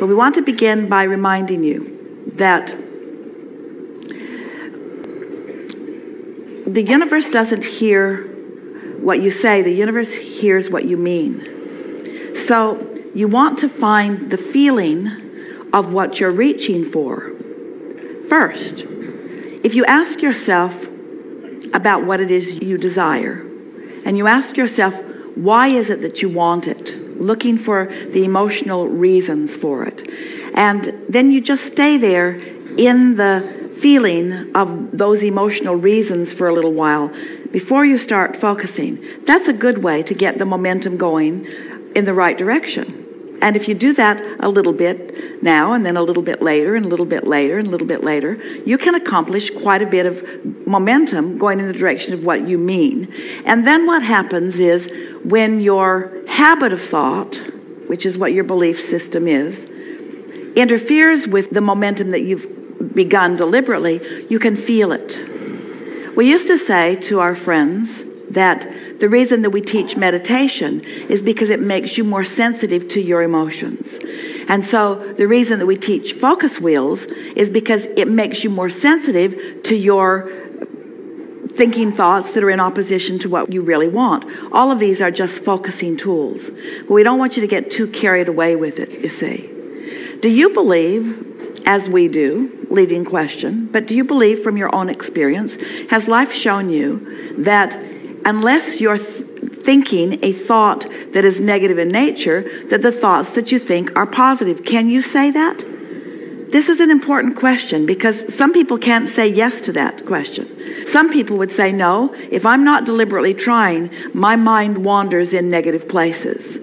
But we want to begin by reminding you that the universe doesn't hear what you say, the universe hears what you mean. So you want to find the feeling of what you're reaching for first. If you ask yourself about what it is you desire, and you ask yourself, why is it that you want it? Looking for the emotional reasons for it. And then you just stay there in the feeling of those emotional reasons for a little while before you start focusing. That's a good way to get the momentum going in the right direction. And if you do that a little bit now, and then a little bit later, and a little bit later, and a little bit later, you can accomplish quite a bit of momentum going in the direction of what you mean. And then what happens is, when your habit of thought, which is what your belief system is, interferes with the momentum that you've begun deliberately, you can feel it. We used to say to our friends that the reason that we teach meditation is because it makes you more sensitive to your emotions. And so the reason that we teach focus wheels is because it makes you more sensitive to your thinking thoughts that are in opposition to what you really want. All of these are just focusing tools. But we don't want you to get too carried away with it, you see. Do you believe, as we do, leading question, but do you believe from your own experience, has life shown you that unless you're thinking a thought that is negative in nature, that the thoughts that you think are positive? Can you say that? This is an important question because some people can't say yes to that question. Some people would say, no, if I'm not deliberately trying, my mind wanders in negative places.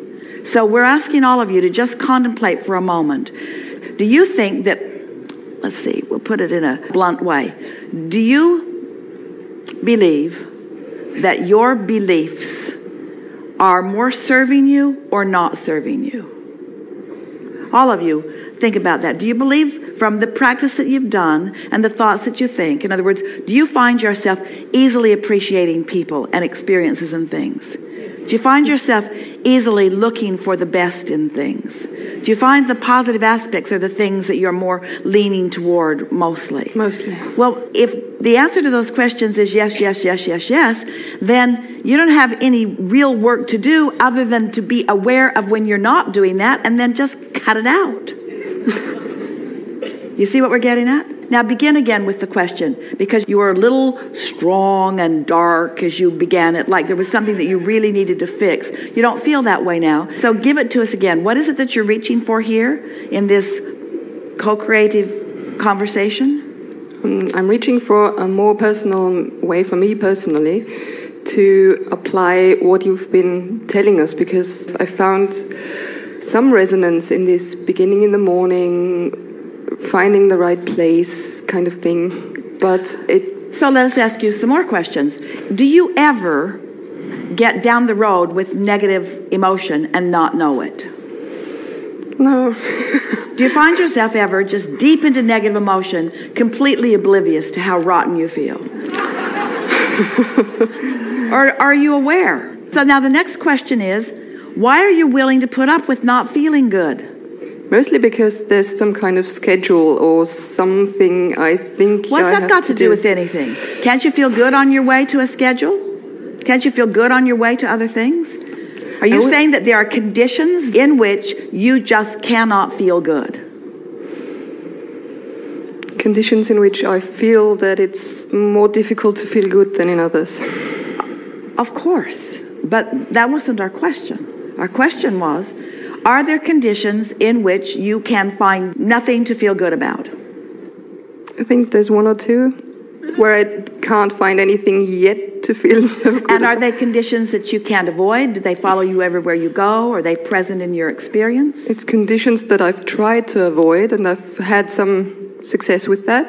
So we're asking all of you to just contemplate for a moment. Do you think that, let's see, we'll put it in a blunt way. Do you believe that your beliefs are more serving you or not serving you? All of you, think about that. Do you believe from the practice that you've done and the thoughts that you think, in other words, do you find yourself easily appreciating people and experiences and things? Do you find yourself easily looking for the best in things? Do you find the positive aspects are the things that you're more leaning toward mostly? Mostly. Well, if the answer to those questions is yes, yes, yes, yes, yes, then you don't have any real work to do other than to be aware of when you're not doing that and then just cut it out. You see what we're getting at? Now begin again with the question, because you were a little strong and dark as you began it, like there was something that you really needed to fix. You don't feel that way now. So give it to us again. What is it that you're reaching for here in this co-creative conversation? I'm reaching for a more personal way for me personally to apply what you've been telling us, because I found some resonance in this beginning in the morning, finding the right place kind of thing. So let us ask you some more questions. Do you ever get down the road with negative emotion and not know it? No. Do you find yourself ever just deep into negative emotion, completely oblivious to how rotten you feel? Or are you aware? So now the next question is, why are you willing to put up with not feeling good? Mostly because there's some kind of schedule or something I think What's that got to do with anything? Can't you feel good on your way to a schedule? Can't you feel good on your way to other things? Are you saying that there are conditions in which you just cannot feel good? Conditions in which I feel that it's more difficult to feel good than in others. Of course, but that wasn't our question. Our question was, are there conditions in which you can find nothing to feel good about? I think there's one or two where I can't find anything yet to feel so good. And are they conditions that you can't avoid? Do they follow you everywhere you go? Are they present in your experience? It's conditions that I've tried to avoid, and I've had some success with that.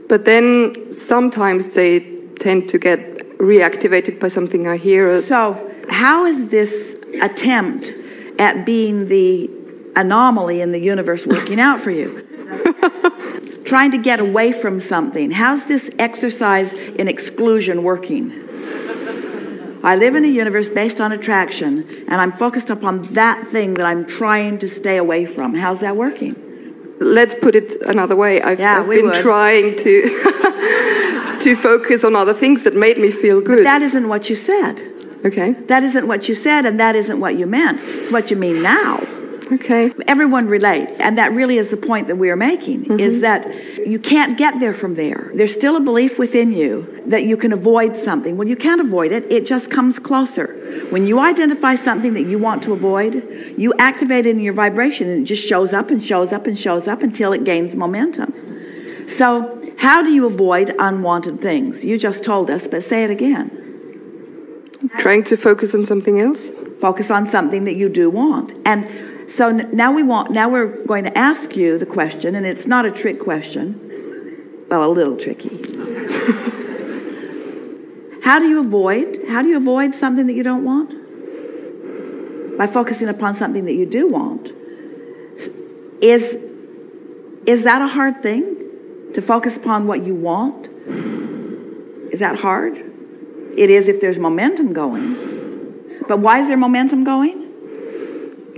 But then sometimes they tend to get reactivated by something I hear. So how is this attempt at being the anomaly in the universe working out for you? Trying to get away from something. How's this exercise in exclusion working? I live in a universe based on attraction, and I'm focused upon that thing that I'm trying to stay away from. How's that working? Let's put it another way. I've been trying to to focus on other things that made me feel good. But that isn't what you said. Okay. That isn't what you said, and that isn't what you meant. It's what you mean now. Okay. Everyone relates, and that really is the point that we are making, is that you can't get there from there. There's still a belief within you that you can avoid something. Well, you can't avoid it. It just comes closer. When you identify something that you want to avoid, you activate it in your vibration, and it just shows up and shows up and shows up until it gains momentum. So how do you avoid unwanted things? You just told us, but say it again. Trying to focus on something else? Focus on something that you do want. And so now we're going to ask you the question, and it's not a trick question. Well, a little tricky. How do you avoid something that you don't want? By focusing upon something that you do want. Is that a hard thing? To focus upon what you want? Is that hard? It is if there's momentum going. But why is there momentum going?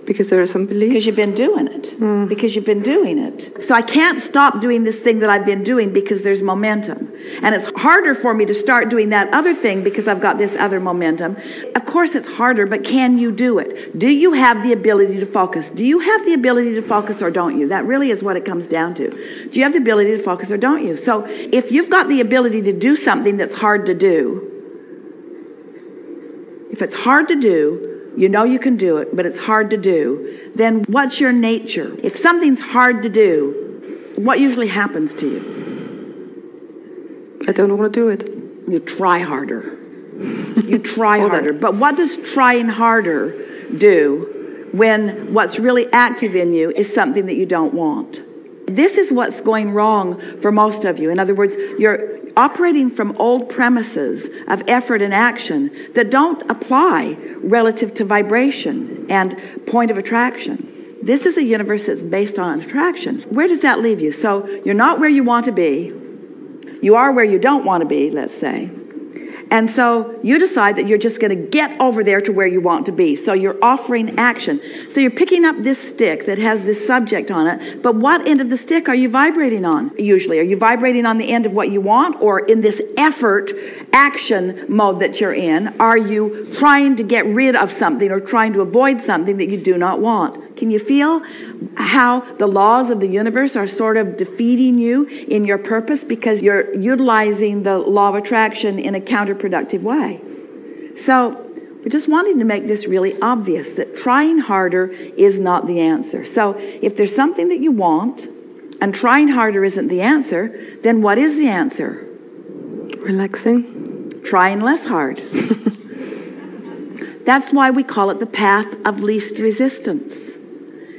Because there are some beliefs. Because you've been doing it. Because you've been doing it. So I can't stop doing this thing that I've been doing because there's momentum. And it's harder for me to start doing that other thing because I've got this other momentum. Of course it's harder, but can you do it? Do you have the ability to focus? Do you have the ability to focus or don't you? That really is what it comes down to. Do you have the ability to focus or don't you? So if you've got the ability to do something that's hard to do, if it's hard to do, you know you can do it, but it's hard to do, then what's your nature? If something's hard to do, what usually happens to you? I don't want to do it. You try harder. You try harder. But what does trying harder do when what's really active in you is something that you don't want? This is what's going wrong for most of you. In other words, you're operating from old premises of effort and action that don't apply relative to vibration and point of attraction. This is a universe that's based on attraction. Where does that leave you? So you're not where you want to be. You are where you don't want to be, let's say. And so you decide that you're just going to get over there to where you want to be. So you're offering action. So you're picking up this stick that has this subject on it. But what end of the stick are you vibrating on? Usually, are you vibrating on the end of what you want? Or in this effort, action mode that you're in, are you trying to get rid of something or trying to avoid something that you do not want? Can you feel how the laws of the universe are sort of defeating you in your purpose because you're utilizing the law of attraction in a counterproductive way? So we're just wanting to make this really obvious that trying harder is not the answer. So if there's something that you want and trying harder isn't the answer, then what is the answer? Relaxing. Trying less hard. That's why we call it the path of least resistance.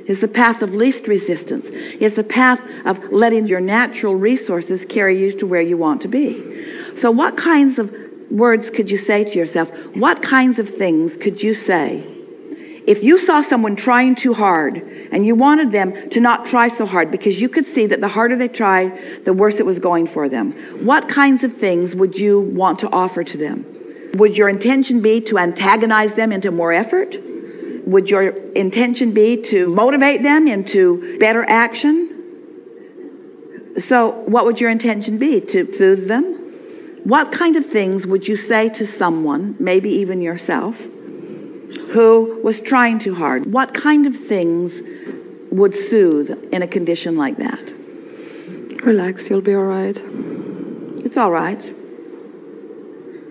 It's the path of least resistance. It's the path of letting your natural resources carry you to where you want to be. So what kinds of words could you say to yourself? What kinds of things could you say? If you saw someone trying too hard and you wanted them to not try so hard because you could see that the harder they tried, the worse it was going for them, what kinds of things would you want to offer to them? Would your intention be to antagonize them into more effort? Would your intention be to motivate them into better action? So what would your intention be? To soothe them? What kind of things would you say to someone, maybe even yourself, who was trying too hard? What kind of things would soothe in a condition like that? Relax, you'll be all right. It's all right.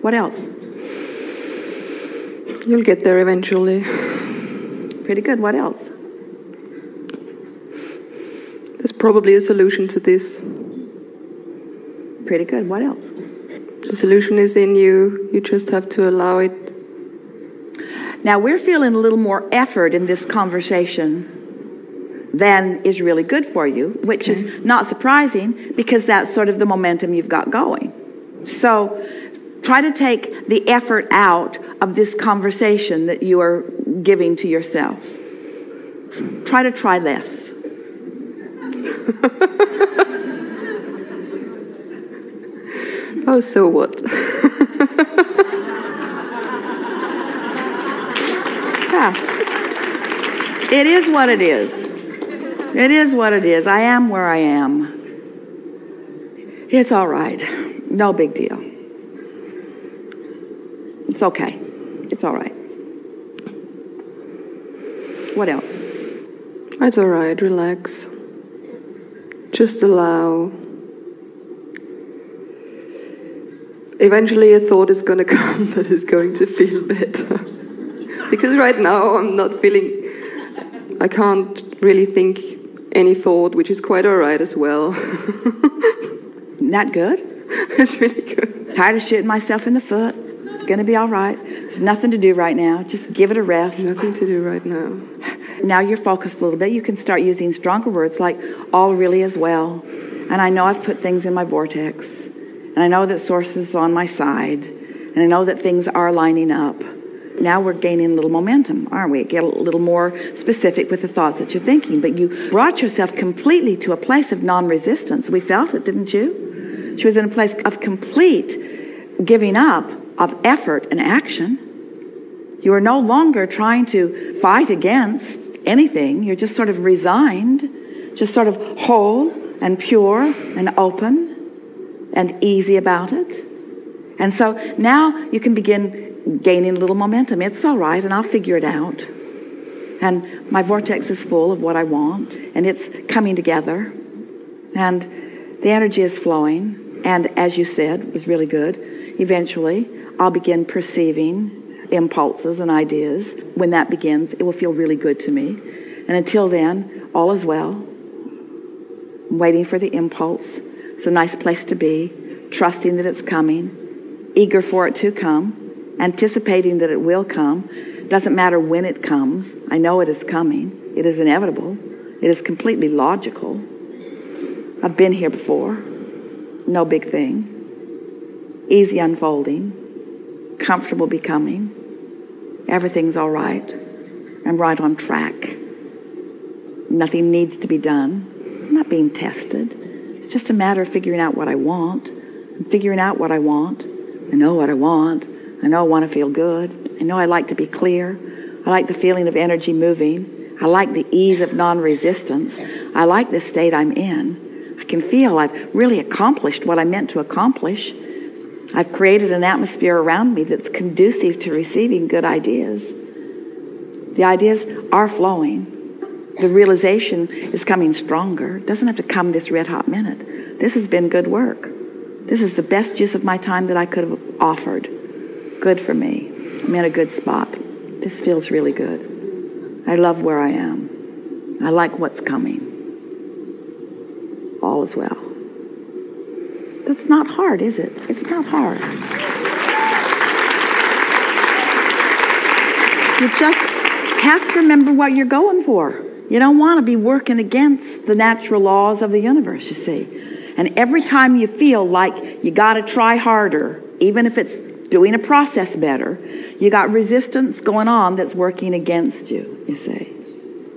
What else? You'll get there eventually. Pretty good. What else? There's probably a solution to this. Pretty good. What else? The solution is in you. You just have to allow it. Now, we're feeling a little more effort in this conversation than is really good for you, which is not surprising because that's sort of the momentum you've got going. So try to take the effort out of this conversation that you are giving to yourself. Try to try less. Oh, so what? Yeah. It is what it is. It is what it is. I am where I am. It's all right. No big deal. It's okay. It's all right. What else? It's all right. Relax. Just allow. Eventually a thought is going to come that is going to feel better. Because right now I'm not feeling... I can't really think any thought, which is quite all right as well. Not good? It's really good. Tired of shooting myself in the foot. It's going to be all right. There's nothing to do right now. Just give it a rest. Nothing to do right now. Now you're focused a little bit. You can start using stronger words like all really is well. And I know I've put things in my vortex. And I know that source is on my side. And I know that things are lining up. Now we're gaining a little momentum, aren't we? Get a little more specific with the thoughts that you're thinking. But you brought yourself completely to a place of non-resistance. We felt it, didn't you? She was in a place of complete giving up of effort and action. You are no longer trying to fight against anything. You're just sort of resigned, just sort of whole and pure and open and easy about it. And so now you can begin gaining a little momentum. It's all right, and I'll figure it out. And my vortex is full of what I want, and it's coming together. And the energy is flowing. And as you said, it was really good. Eventually, I'll begin perceiving impulses and ideas. When that begins, it will feel really good to me. And until then, all is well. I'm waiting for the impulse. It's a nice place to be, trusting that it's coming, eager for it to come, anticipating that it will come. Doesn't matter when it comes. I know it is coming. It is inevitable. It is completely logical. I've been here before. No big thing. Easy unfolding. Comfortable becoming. Everything's all right. I'm right on track. Nothing needs to be done. I'm not being tested. It's just a matter of figuring out what I want. I'm figuring out what I want. I know what I want. I know I want to feel good. I know I like to be clear. I like the feeling of energy moving. I like the ease of non-resistance. I like the state I'm in. I can feel I've really accomplished what I meant to accomplish. I've created an atmosphere around me that's conducive to receiving good ideas. The ideas are flowing. The realization is coming stronger. It doesn't have to come this red hot minute. This has been good work. This is the best use of my time that I could have offered. Good for me. I'm in a good spot. This feels really good. I love where I am. I like what's coming. All is well. That's not hard, is it? It's not hard. You just have to remember what you're going for. You don't want to be working against the natural laws of the universe, you see. And every time you feel like you got to try harder, even if it's doing a process better, you got resistance going on that's working against you, you see.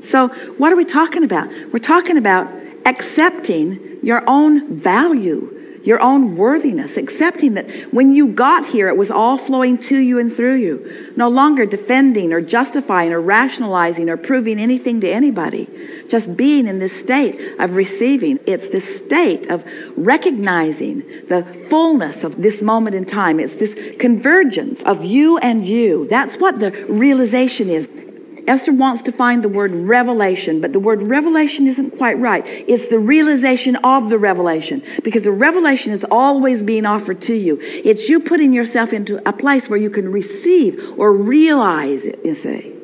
So what are we talking about? We're talking about accepting your own value, your own worthiness, accepting that when you got here, it was all flowing to you and through you. No longer defending or justifying or rationalizing or proving anything to anybody. Just being in this state of receiving. It's this state of recognizing the fullness of this moment in time. It's this convergence of you and you. That's what the realization is. Esther wants to find the word revelation, but the word revelation isn't quite right. It's the realization of the revelation, because the revelation is always being offered to you. It's you putting yourself into a place where you can receive or realize it, you see.